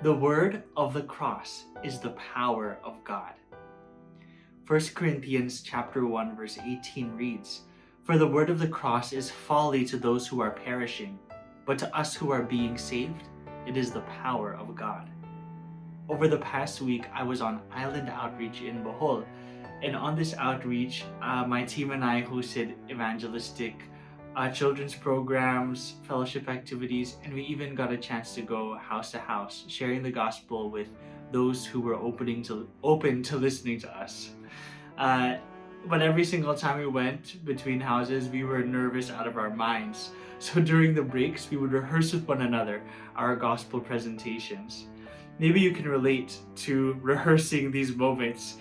The word of the cross is the power of God. 1 Corinthians chapter 1 verse 18 reads, "For the word of the cross is folly to those who are perishing, but to us who are being saved, it is the power of God." Over the past week, I was on island outreach in Bohol, and on this outreach, my team and I hosted evangelistic children's programs, fellowship activities, and we even got a chance to go house to house, sharing the gospel with those who were open to listening to us. Uh, but every single time we went between houses, we were nervous out of our minds. So during the breaks, we would rehearse with one another our gospel presentations. Maybe you can relate to rehearsing these moments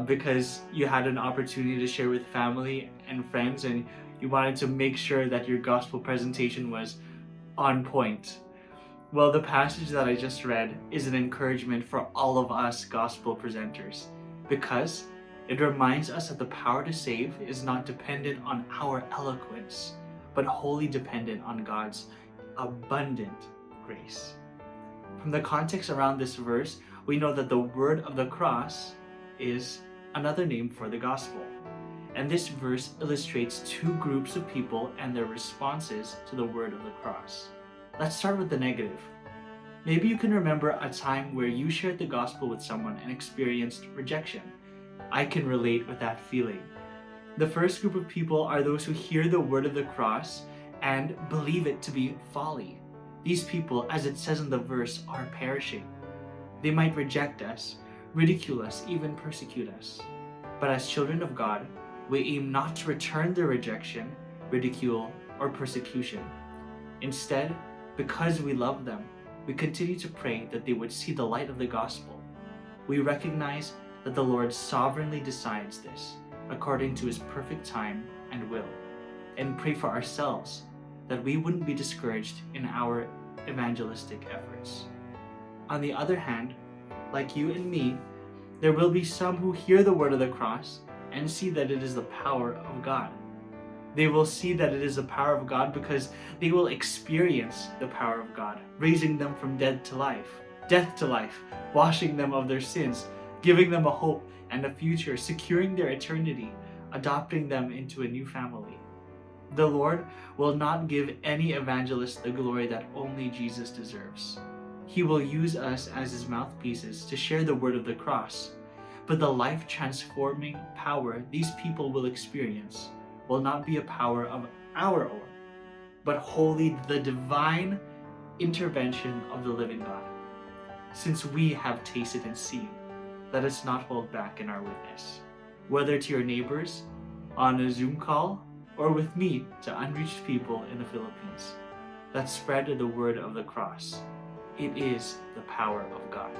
because you had an opportunity to share with family and friends, and you wanted to make sure that your gospel presentation was on point. Well, the passage that I just read is an encouragement for all of us gospel presenters because it reminds us that the power to save is not dependent on our eloquence, but wholly dependent on God's abundant grace. From the context around this verse, we know that the word of the cross is another name for the gospel. And this verse illustrates two groups of people and their responses to the word of the cross. Let's start with the negative. Maybe you can remember a time where you shared the gospel with someone and experienced rejection. I can relate with that feeling. The first group of people are those who hear the word of the cross and believe it to be folly. These people, as it says in the verse, are perishing. They might reject us, ridicule us, even persecute us. But as children of God, we aim not to return their rejection, ridicule, or persecution. Instead, because we love them, we continue to pray that they would see the light of the gospel. We recognize that the Lord sovereignly decides this, according to his perfect time and will, and pray for ourselves that we wouldn't be discouraged in our evangelistic efforts. On the other hand, like you and me, there will be some who hear the word of the cross and see that it is the power of God. They will see that it is the power of God because they will experience the power of God, raising them from death to life, washing them of their sins, giving them a hope and a future, securing their eternity, adopting them into a new family. The Lord will not give any evangelist the glory that only Jesus deserves. He will use us as his mouthpieces to share the word of the cross. But the life-transforming power these people will experience will not be a power of our own, but wholly the divine intervention of the living God. Since we have tasted and seen, let us not hold back in our witness, whether to your neighbors, on a Zoom call, or with me to unreached people in the Philippines. Let's spread the word of the cross. It is the power of God.